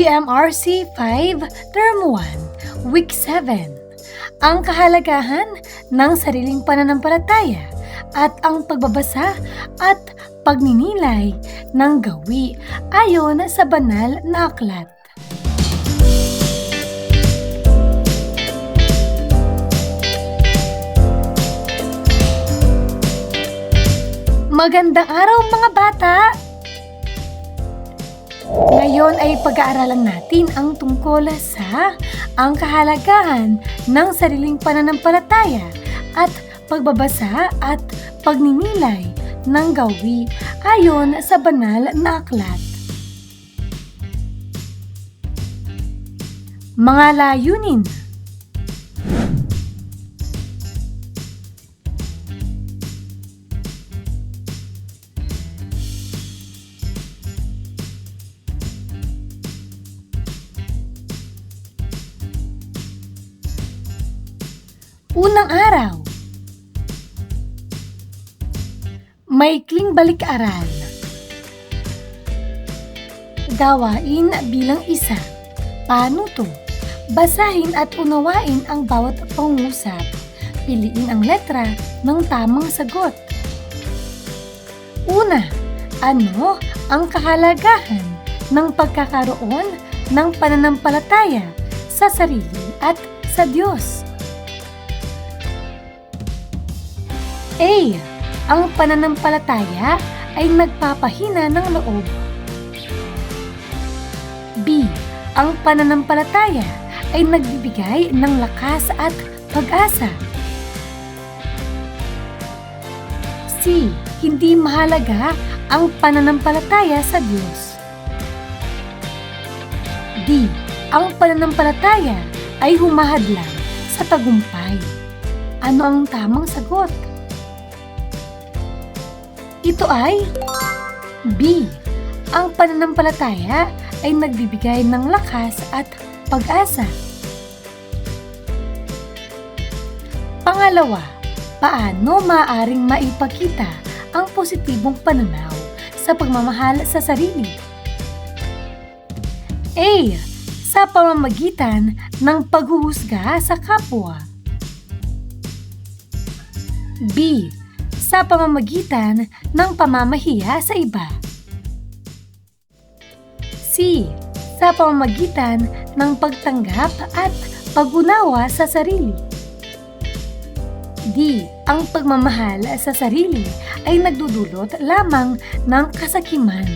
GMRC 5, Term 1, Week 7. Ang kahalagahan ng sariling pananampalataya at ang pagbabasa at pagninilay ng gawi ayon sa banal na aklat. Magandang araw mga bata! Ngayon ay pag-aaralan natin ang tungkol sa ang kahalagahan ng sariling pananampalataya at pagbabasa at pagninilay ng gawi ayon sa banal na aklat. Mga layunin. Unang araw. Maikling balik-aral. Gawain bilang isa. Paano to? Basahin at unawain ang bawat pangungusap. Piliin ang letra ng tamang sagot. Una, ano ang kahalagahan ng pagkakaroon ng pananampalataya sa sarili at sa Diyos? A. Ang pananampalataya ay nagpapahina ng loob. B. Ang pananampalataya ay nagbibigay ng lakas at pag-asa. C. Hindi mahalaga ang pananampalataya sa Diyos. D. Ang pananampalataya ay humahadlang sa tagumpay. Ano ang tamang sagot? Ito ay B. Ang pananampalataya ay nagbibigay ng lakas at pag-asa. Pangalawa, paano maaaring maipakita ang positibong pananaw sa pagmamahal sa sarili? A. Sa pamamagitan ng paghuhusga sa kapwa. B. Sa pamamagitan ng pamamahiya sa iba. C. Sa pamamagitan ng pagtanggap at pag-unawa sa sarili. D. Ang pagmamahal sa sarili ay nagdudulot lamang ng kasakiman.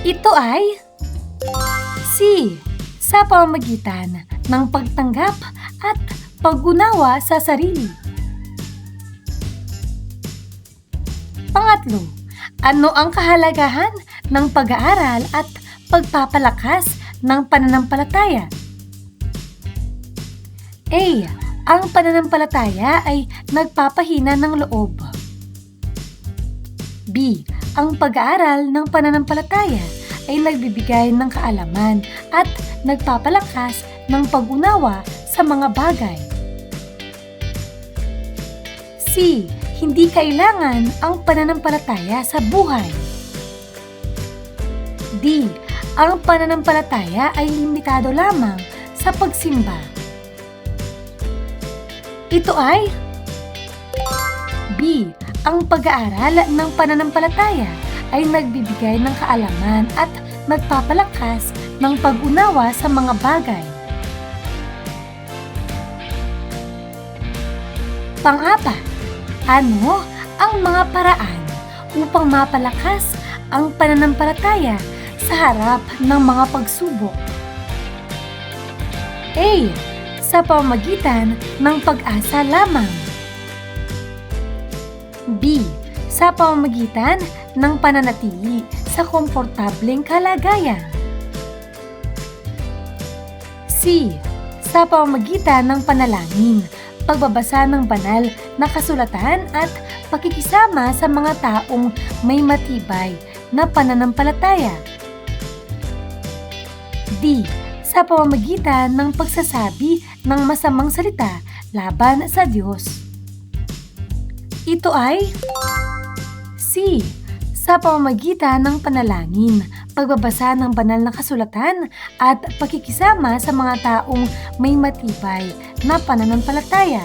Ito ay C. Sa pamamagitan ng pagtanggap at pag-unawa sa sarili. Pangatlo, ano ang kahalagahan ng pag-aaral at pagpapalakas ng pananampalataya? A. Ang pananampalataya ay nagpapahina ng loob. B. Ang pag-aaral ng pananampalataya ay nagbibigay ng kaalaman at nagpapalakas ng pag-unawa sa mga bagay. C. Hindi kailangan ang pananampalataya sa buhay. D. Ang pananampalataya ay limitado lamang sa pagsimba. Ito ay B. Ang pag-aaral ng pananampalataya ay nagbibigay ng kaalaman at nagpapalakas ng pag-unawa sa mga bagay. Pang-apat, ano ang mga paraan upang mapalakas ang pananampalataya sa harap ng mga pagsubok? A. Sa pamamagitan ng pag-asa lamang. B. Sa pamamagitan ng pananatili sa komportableng kalagayan. C. Sa pamamagitan ng panalangin, pagbabasa ng banal na kasulatan at pakikisama sa mga taong may matibay na pananampalataya. D. Sa pamamagitan ng pagsasabi ng masamang salita laban sa Diyos. Ito ay C. Sa pamamagitan ng panalangin, pagbabasa ng banal na kasulatan at pakikisama sa mga taong may matibay na pananampalataya.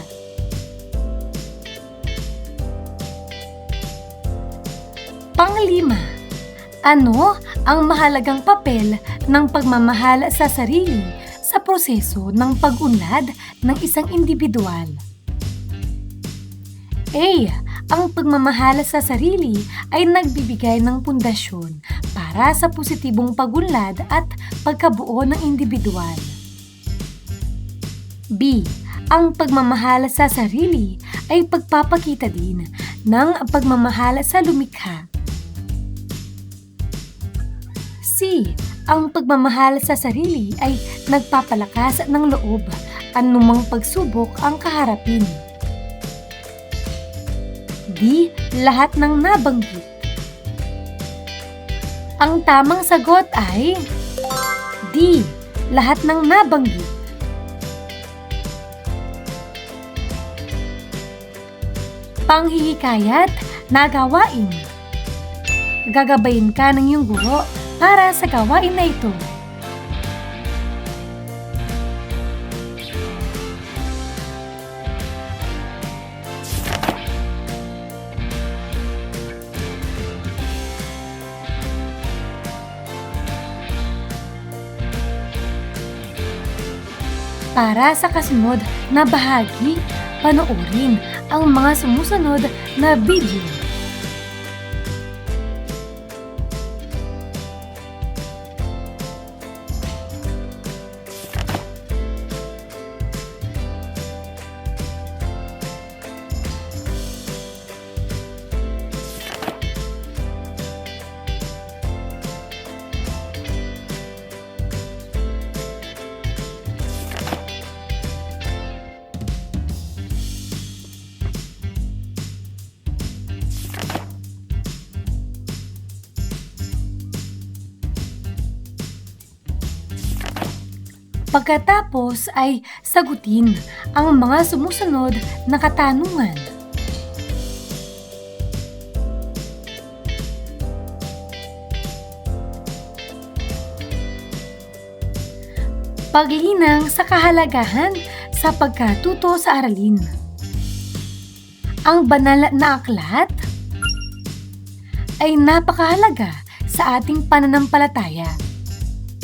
Panglima, ano ang mahalagang papel ng pagmamahal sa sarili sa proseso ng pag-unlad ng isang individual? A. Ang pagmamahal sa sarili ay nagbibigay ng pundasyon para sa positibong pag-unlad at pagkabuo ng individual. B. Ang pagmamahal sa sarili ay pagpapakita din ng pagmamahal sa lumikha. C. Ang pagmamahal sa sarili ay nagpapalakas ng loob anumang pagsubok ang kaharapin. D. Lahat ng nabanggit. Ang tamang sagot ay D. Lahat ng nabanggit. Panghihikayat na gawain. Gagabayin ka ng iyong guro para sa gawain na ito. Para sa kasunod na bahagi, panoorin ang mga sumusunod na video. Pagkatapos ay sagutin ang mga sumusunod na katanungan. Paglinang sa kahalagahan sa pagkatuto sa aralin. Ang banal na aklat ay napakahalaga sa ating pananampalataya.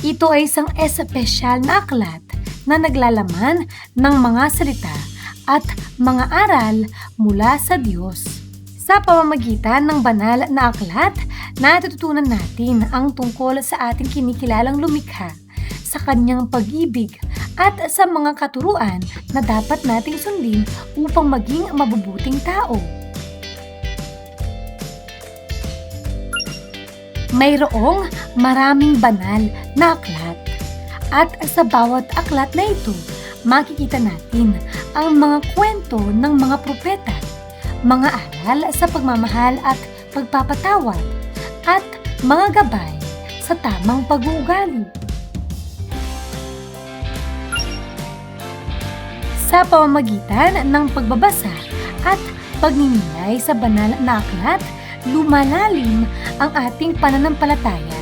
Ito ay isang espesyal na aklat na naglalaman ng mga salita at mga aral mula sa Diyos. Sa pamamagitan ng banal na aklat, natututunan natin ang tungkol sa ating kinikilalang lumikha, sa kanyang pag-ibig at sa mga katuruan na dapat nating sundin upang maging mabubuting tao. Mayroong maraming banal na aklat at sa bawat aklat na ito, makikita natin ang mga kwento ng mga propeta, mga aral sa pagmamahal at pagpapatawad, at mga gabay sa tamang pag-uugali. Sa pamamagitan ng pagbabasa at pagninilay sa banal na aklat, lumalalim ang ating pananampalataya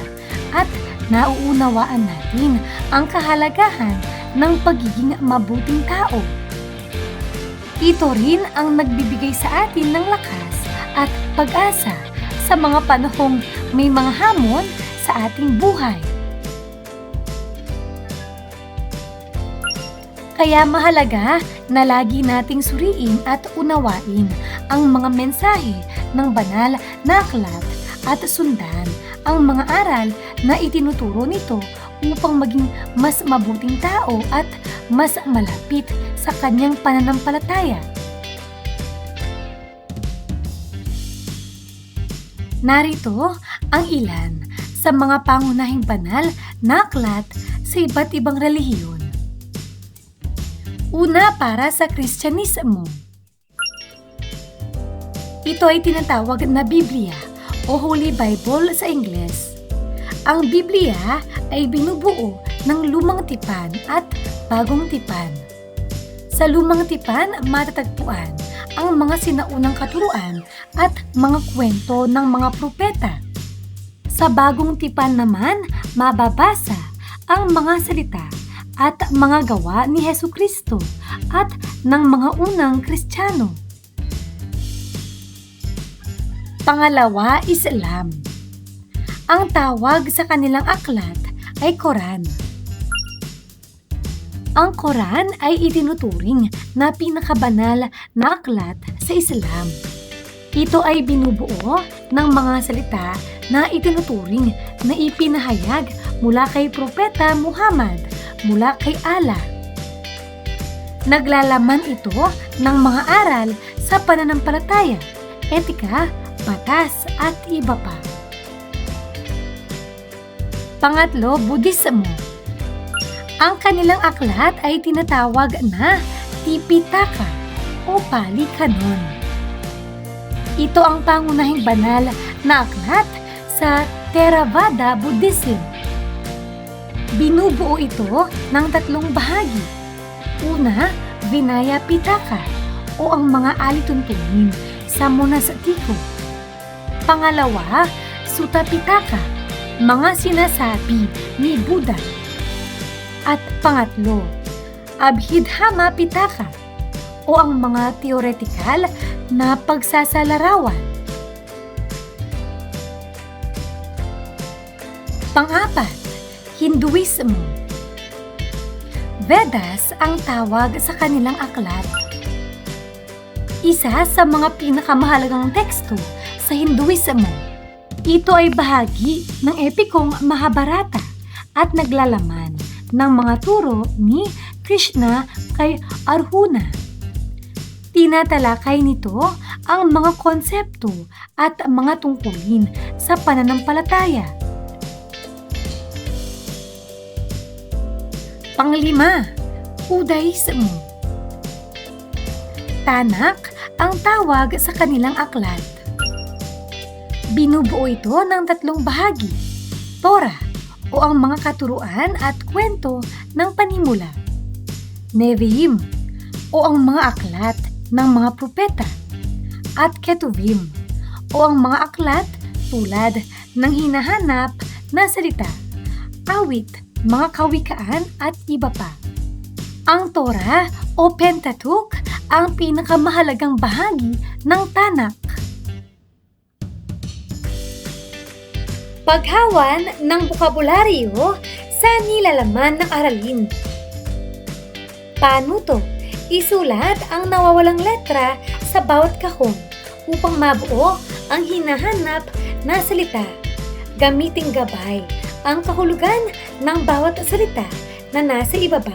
at nauunawaan natin ang kahalagahan ng pagiging mabuting tao. Ito rin ang nagbibigay sa atin ng lakas at pag-asa sa mga panahong may mga hamon sa ating buhay. Kaya mahalaga na lagi nating suriin at unawain ang mga mensahe ng banal na aklat at sundan ang mga aral na itinuturo nito upang maging mas mabuting tao at mas malapit sa kanyang pananampalataya. Narito ang ilan sa mga pangunahing banal na aklat sa iba't ibang relihiyon. Una, para sa Kristyanismo. Ito ay tinatawag na Biblia o Holy Bible sa Ingles. Ang Biblia ay binubuo ng Lumang Tipan at Bagong Tipan. Sa Lumang Tipan, matatagpuan ang mga sinaunang katuruan at mga kwento ng mga propeta. Sa bagong tipan naman, mababasa ang mga salita at mga gawa ni Hesukristo at ng mga unang Kristiyano. Pangalawa, Islam. Ang tawag sa kanilang aklat ay Quran. Ang Quran ay itinuturing na pinakabanal na aklat sa Islam. Ito ay binubuo ng mga salita na itinuturing na ipinahayag mula kay Propeta Muhammad mula kay Allah. Naglalaman ito ng mga aral sa pananampalataya, etika, batas at iba pa. Pangatlo, Budismo. Ang kanilang aklat ay tinatawag na Tipitaka o Pali Canon. Ito ang pangunahing banal na aklat sa Theravada Buddhism. Binubuo ito ng 3 bahagi. Una, Vinaya Pitaka o ang mga alituntunin sa monastiko. Pangalawa, Sutta Pitaka, mga sinasabi ni Buddha. At pangatlo, Abhidhamma Pitaka o ang mga teoretikal na pagsasalarawan. Pang-apat, Hinduismo. Vedas ang tawag sa kanilang aklat. Isa sa mga pinakamahalagang teksto sa Hinduismo. Ito ay bahagi ng epikong Mahabharata at naglalaman ng mga turo ni Krishna kay Arjuna. Tinatalakay nito ang mga konsepto at mga tungkulin sa pananampalataya. Panglima, Judaismo. Tanak ang tawag sa kanilang aklat. Binubuo ito ng 3 bahagi, Torah o ang mga katuruan at kwento ng panimula, Nevi'im o ang mga aklat ng mga propeta, at Ketuvim o ang mga aklat tulad ng hinahanap na salita, awit, mga kawikaan at iba pa. Ang Torah o Pentateuch ang pinakamahalagang bahagi ng Tanak. Paghawan ng bokabularyo sa nilalaman ng aralin. Panuto, isulat ang nawawalang letra sa bawat kahon upang mabuo ang hinahanap na salita. Gamiting gabay ang kahulugan ng bawat salita na nasa ibaba.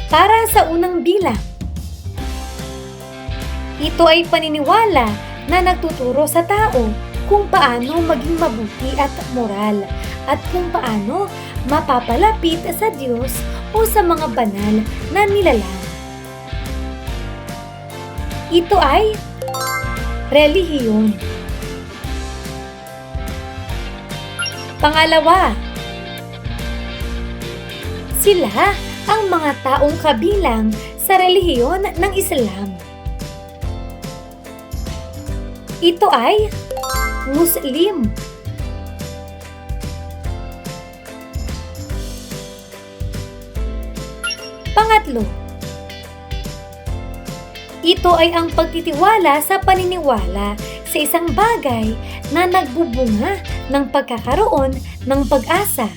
Para sa unang bilang. Ito ay paniniwala na nagtuturo sa tao kung paano maging mabuti at moral at kung paano mapapalapit sa Diyos o sa mga banal na nilalang. Ito ay relihiyon. Pangalawa, sila ang mga taong kabilang sa relihiyon ng Islam. Ito ay Muslim. Pangatlo, ito ay ang pagtitiwala sa paniniwala sa isang bagay na nagbubunga ng pagkakaroon ng pag-asa.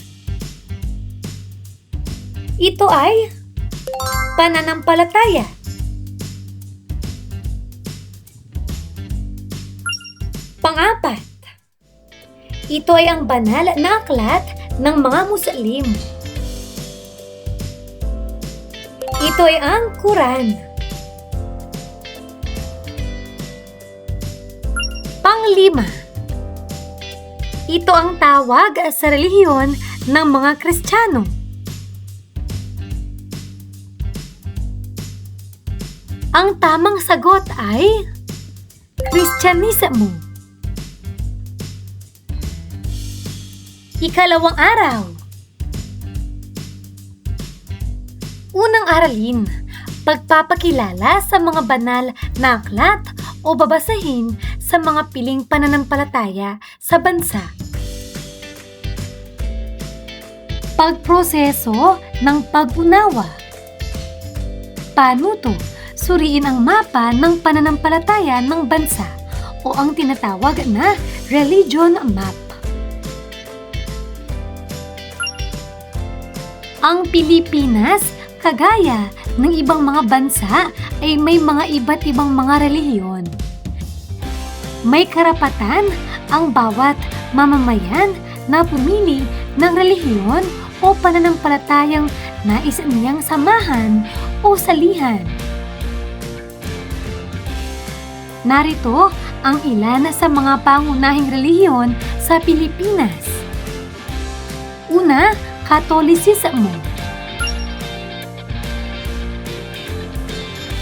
Ito ay pananampalataya. Pang-apat, ito ay ang banal na aklat ng mga Muslim. Ito ay ang Quran. Pang-lima, ito ang tawag sa relihiyon ng mga Kristiyano. Ang tamang sagot ay Kristyanismo. Ikalawang araw. Unang aralin, pagpapakilala sa mga banal na aklat o babasahin sa mga piling pananampalataya sa bansa. Pagproseso ng pag-unawa. Panuto, suriin ang mapa ng pananampalataya ng bansa o ang tinatawag na religion map. Ang Pilipinas, kagaya ng ibang mga bansa, ay may mga iba't ibang mga relihiyon. May karapatan ang bawat mamamayan na pumili ng relihiyon o pananampalatayang nais niyang samahan o salihan. Narito ang ilan sa mga pangunahing relihiyon sa Pilipinas. Una, Katolisismo.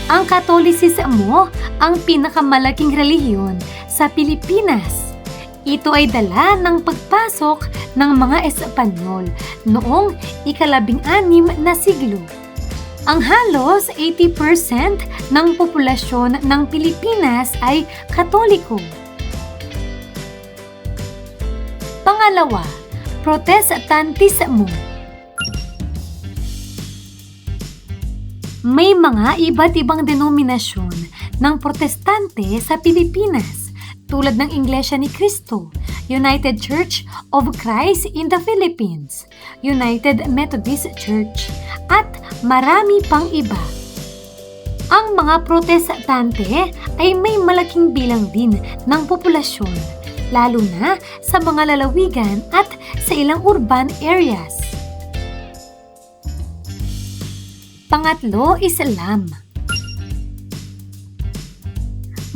Ang Katolisismo ang pinakamalaking relihiyon sa Pilipinas. Ito ay dala ng pagpasok ng mga Espanyol noong ika-16 na siglo. Ang halos 80% ng populasyon ng Pilipinas ay Katoliko. Pangalawa, Protestantismo. May mga iba't ibang denominasyon ng protestante sa Pilipinas tulad ng Iglesia ni Cristo, United Church of Christ in the Philippines, United Methodist Church, at marami pang iba. Ang mga protestante ay may malaking bilang din ng populasyon, lalo na sa mga lalawigan at sa ilang urban areas. Pangatlo, Islam.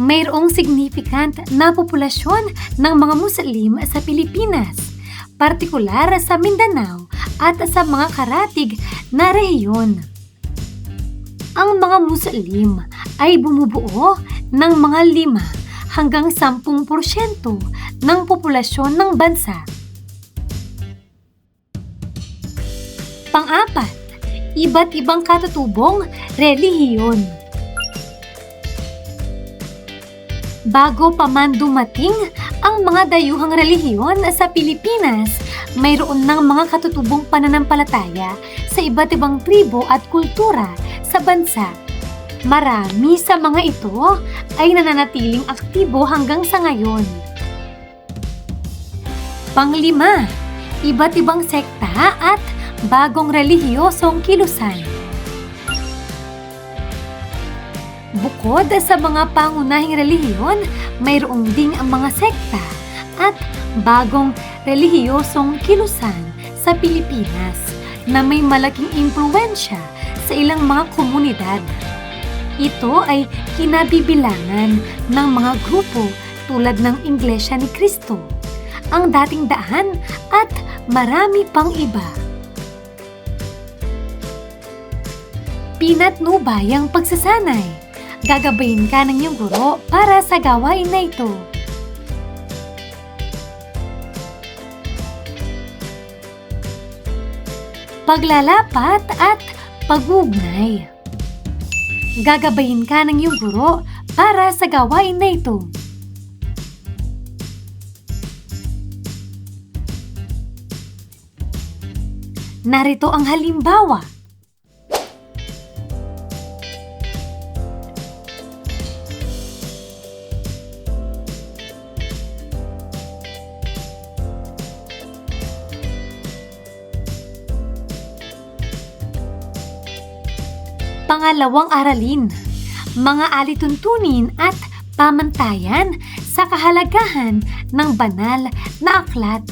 Mayroong significant na populasyon ng mga Muslim sa Pilipinas, partikular sa Mindanao at sa mga karatig na rehiyon. Ang mga Muslim ay bumubuo ng mga 5 hanggang 10% ng populasyon ng bansa. Pang-apat, iba't ibang katutubong relihiyon. Bago pa man dumating ang mga dayuhang relihiyon sa Pilipinas, mayroon ng mga katutubong pananampalataya sa iba't ibang tribo at kultura sa bansa. Marami sa mga ito ay nananatiling aktibo hanggang sa ngayon. Panglima, iba't ibang sekta at bagong relihiyosong kilusan. Bukod sa mga pangunahing relihiyon, mayroong ding ang mga sekta at bagong relihiyosong kilusan sa Pilipinas na may malaking impluwensya sa ilang mga komunidad. Ito ay kinabibilangan ng mga grupo tulad ng Iglesia ni Cristo, ang Dating Daan at marami pang iba. Pinatnubayang pagsasanay. Gagabayin ka ng iyong guro para sa gawain na ito. Paglalapat at pag-uugnay. Gagabayin ka ng iyong guro para sa gawain na ito. Narito ang halimbawa. Pangalawang aralin, mga alituntunin at pamantayan sa kahalagahan ng banal na aklat.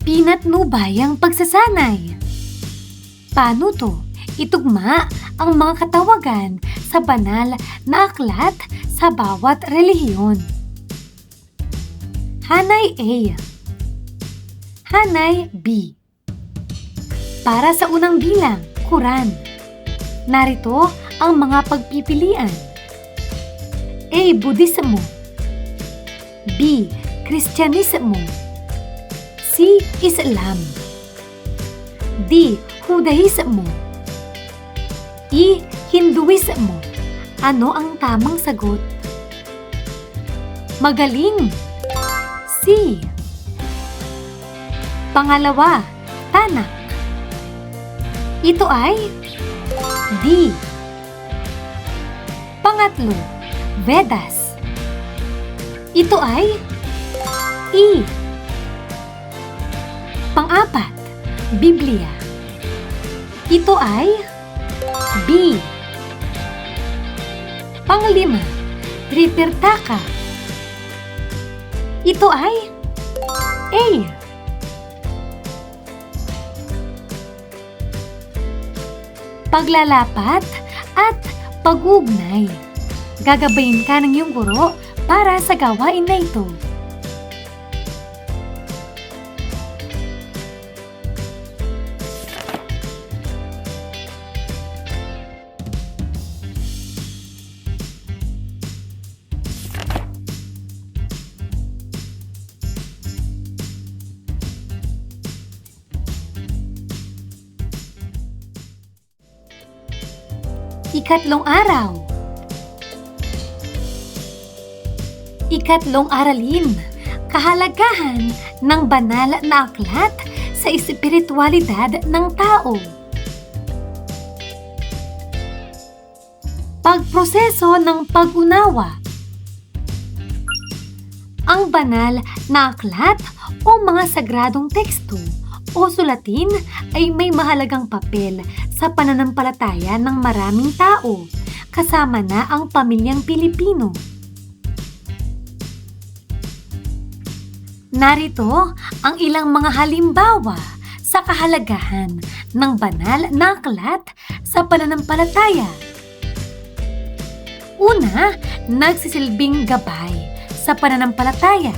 Pinatnubayang pagsasanay. Panuto, itugma ang mga katawagan sa banal na aklat sa bawat relihiyon. Hanay A. Hanay B. Para sa unang bilang, Quran. Narito ang mga pagpipilian. A. Budismo. B. Kristyanismo. C. Islam. D. Judaismo. E. Hinduismo. Ano ang tamang sagot? Magaling. C. Pangalawa, tanak. Ito ay D. Pangatlo, Vedas. Ito ay E. Pang-apat, Biblia. Ito ay B. Pang-lima, Tripitaka. Ito ay A. Paglalapat at pag-ugnay. Gagabayin ka ng iyong guro para sa gawain na ito. Ikatlong araw. Ikatlong aralin. Kahalagahan ng banal na aklat sa espiritualidad ng tao. Pagproseso ng pag-unawa. Ang banal na aklat o mga sagradong teksto o sulatin ay may mahalagang papel sa pananampalataya ng maraming tao, kasama na ang pamilyang Pilipino. Narito ang ilang mga halimbawa sa kahalagahan ng banal na aklat sa pananampalataya. Una, nagsisilbing gabay sa pananampalataya.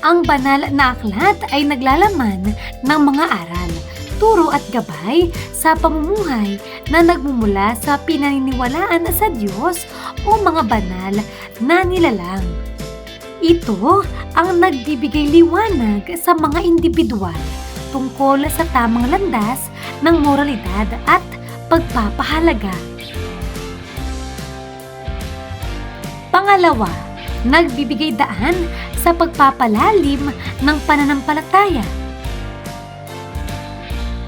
Ang banal na aklat ay naglalaman ng mga aral, turo at gabay sa pamumuhay na nagmumula sa pinaniniwalaan sa Diyos o mga banal na nilalang. Ito ang nagbibigay liwanag sa mga individual tungkol sa tamang landas ng moralidad at pagpapahalaga. Pangalawa, nagbibigay daan sa pagpapalalim ng pananampalataya.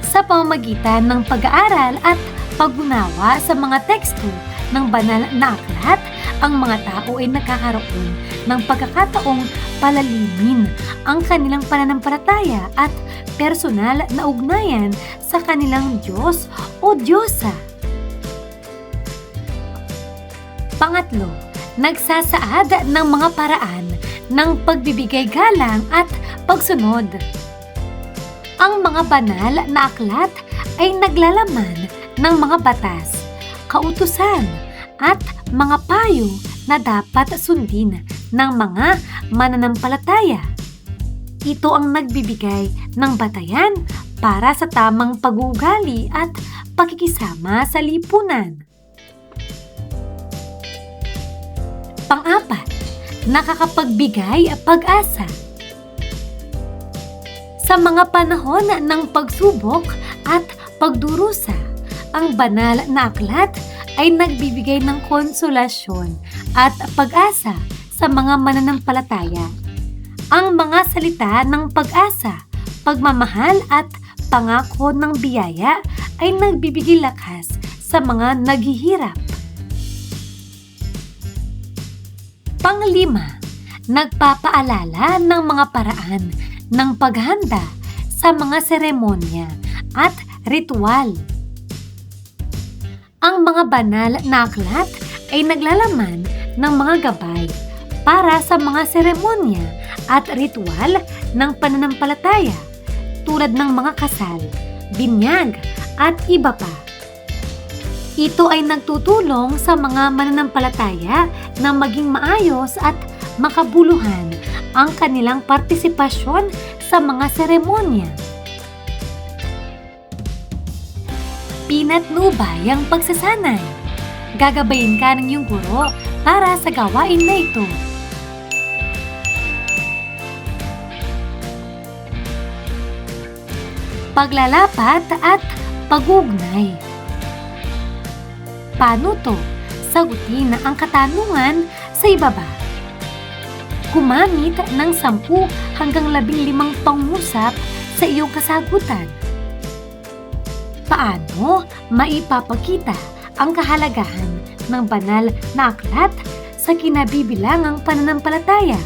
Sa pamamagitan ng pag-aaral at pag-unawa sa mga teksto ng banal na aklat, ang mga tao ay nakakaroon ng pagkakataong palalimin ang kanilang pananampalataya at personal na ugnayan sa kanilang Diyos o Diyosa. Pangatlo, nagsasaad ng mga paraan ng pagbibigay galang at pagsunod. Ang mga banal na aklat ay naglalaman ng mga batas, kautusan, at mga payo na dapat sundin ng mga mananampalataya. Ito ang nagbibigay ng batayan para sa tamang pag-uugali at pakikisama sa lipunan. Pang-apat, nakakapagbigay pag-asa. Sa mga panahon ng pagsubok at pagdurusa, ang banal na aklat ay nagbibigay ng konsolasyon at pag-asa sa mga mananampalataya. Ang mga salita ng pag-asa, pagmamahal at pangako ng biyaya ay nagbibigay lakas sa mga naghihirap. Panglima, nagpapaalala ng mga paraan ng paghanda sa mga seremonya at ritual. Ang mga banal na aklat ay naglalaman ng mga gabay para sa mga seremonya at ritual ng pananampalataya tulad ng mga kasal, binyag at iba pa. Ito ay nagtutulong sa mga mananampalataya na maging maayos at makabuluhan ang kanilang partisipasyon sa mga seremonya. Pinatnubay ang pagsasanay. Gagabayin ka ng iyong guro para sa gawain na ito. Paglalapat at pag-ugnay. Paano to? Sagutin ang katanungan sa ibaba. Gumamit ng 10 hanggang 15 pangusap sa iyong kasagutan. Paano maipapakita ang kahalagahan ng banal na aklat sa kinabibilangang pananampalataya?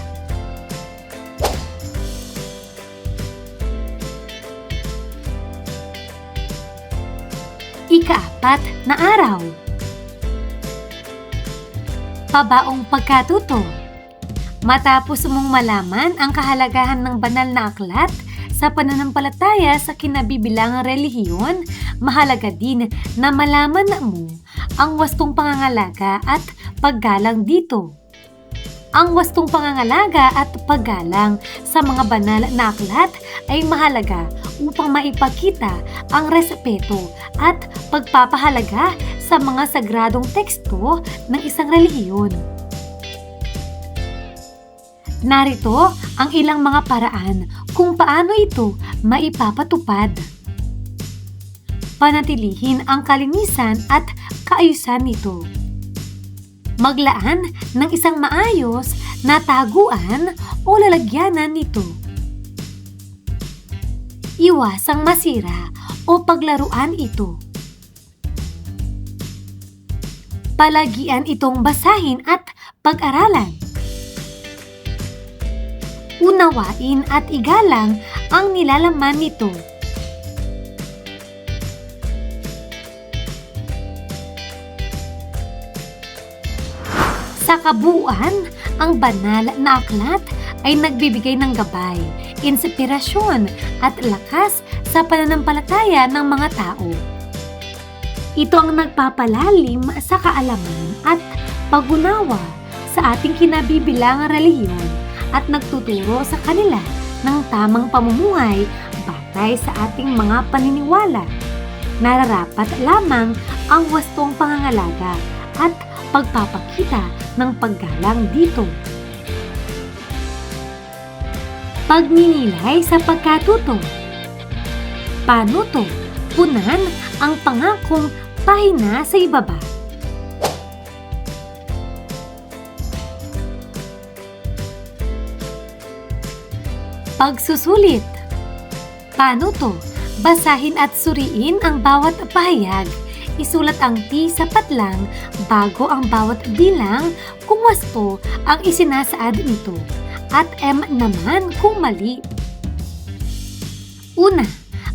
Ika-4 na araw. Pabaong pagkatuto. Matapos mong malaman ang kahalagahan ng banal na aklat sa pananampalataya sa kinabibilangang relihiyon, mahalaga din na malaman mo ang wastong pangangalaga at paggalang dito. Ang wastong pangangalaga at paggalang sa mga banal na aklat ay mahalaga upang maipakita ang respeto at pagpapahalaga sa mga sagradong teksto ng isang relihiyon. Narito ang ilang mga paraan kung paano ito maipapatupad. Panatilihin ang kalinisan at kaayusan nito. Maglaan ng isang maayos na taguan o lalagyanan nito. Iwasang masira o paglaruan ito. Palagian itong basahin at pag-aralan. Unawain at igalang ang nilalaman nito. Sa kabuuan, ang banal na aklat ay nagbibigay ng gabay, inspirasyon at lakas sa pananampalataya ng mga tao. Ito ang nagpapalalim sa kaalaman at pag-unawa sa ating kinabibilangang relihiyon at nagtuturo sa kanila ng tamang pamumuhay batay sa ating mga paniniwala. Nararapat lamang ang wastong pangangalaga at pagpapakita ng paggalang dito. Pagninilay sa pagkatuto. Paano to? Punan ang pangakong pahina sa ibaba. Pagsusulit. Paano to? Basahin at suriin ang bawat pahayag. Isulat ang T sapat lang bago ang bawat bilang kung wasto ang isinasaad nito at M naman kung mali. Una,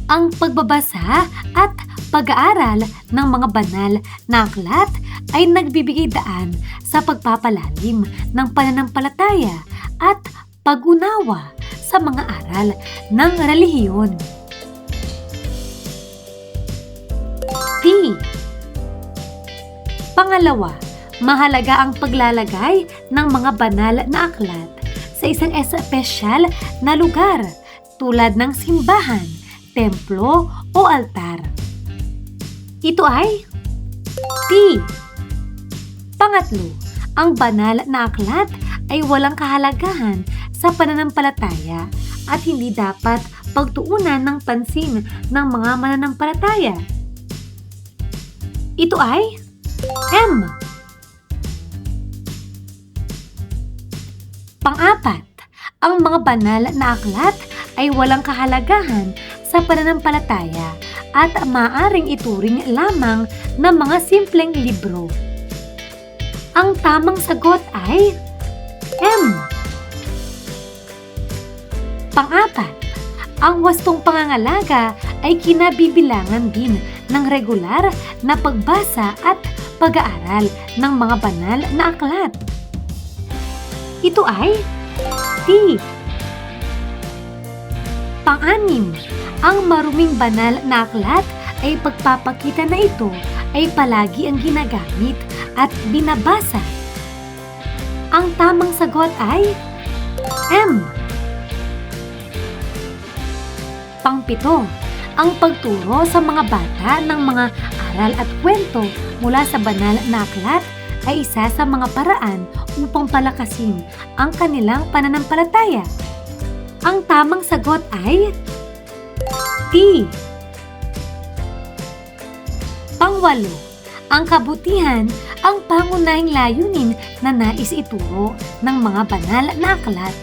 ang pagbabasa at pag-aaral ng mga banal na aklat ay nagbibigay daan sa pagpapalalim ng pananampalataya at pag-unawa sa mga aral ng relihiyon. T. Pangalawa, mahalaga ang paglalagay ng mga banal na aklat sa isang espesyal na lugar tulad ng simbahan, templo o altar. Ito ay T. Pangatlo, ang banal na aklat ay walang kahalagahan sa pananampalataya at hindi dapat pagtuunan ng pansin ng mga mananampalataya. Ito ay M. Pang-apat, ang mga banal na aklat ay walang kahalagahan sa pananampalataya at maaaring ituring lamang ng mga simpleng libro. Ang tamang sagot ay M. Pang-apat, ang wastong pangangalaga ay kinabibilangan din ng regular na pagbasa at pag-aaral ng mga banal na aklat. Ito ay T. Pang-anim, ang maruming banal na aklat ay pagpapakita na ito ay palagi ang ginagamit at binabasa. Ang tamang sagot ay M. Pang-pito, ang pagturo sa mga bata ng mga aral at kwento mula sa banal na aklat ay isa sa mga paraan upang palakasin ang kanilang pananampalataya. Ang tamang sagot ay T. Pang-walo, Ang kabutihan ang pangunahing layunin na nais ituro ng mga banal na aklat.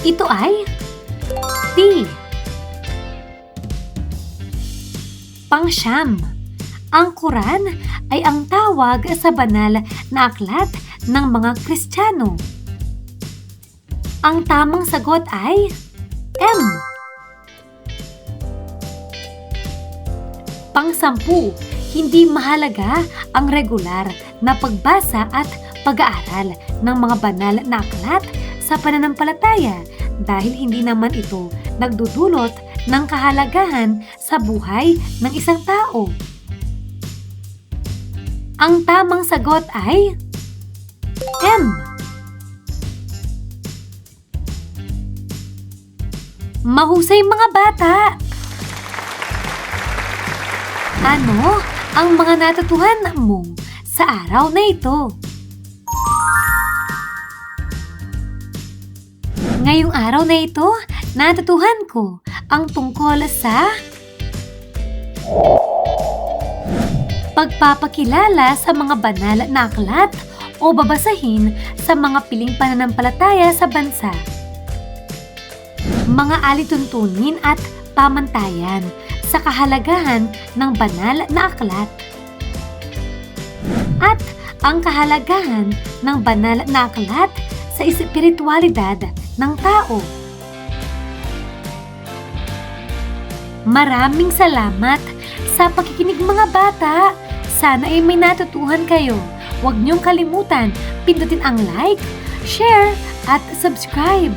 Ito ay T. Pangsyam. Ang Quran ay ang tawag sa banal na aklat ng mga Kristiyano. Ang tamang sagot ay M. Pang-10. Hindi mahalaga ang regular na pagbasa at pag-aaral ng mga banal na aklat sa pananampalataya dahil hindi naman ito nagdudulot ng kahalagahan sa buhay ng isang tao. Ang tamang sagot ay M. Mahusay mga bata! Ano ang mga natutuhan mo sa araw na ito? Ngayong araw na ito, natutuhan ko ang tungkol sa pagpapakilala sa mga banal na aklat o babasahin sa mga piling pananampalataya sa bansa. Mga alituntunin at pamantayan sa kahalagahan ng banal na aklat. At ang kahalagahan ng banal na aklat sa espiritualidad ng tao. Maraming salamat sa pakikinig mga bata. Sana ay may natutuhan kayo. Huwag niyong kalimutan pindutin ang like, share at subscribe.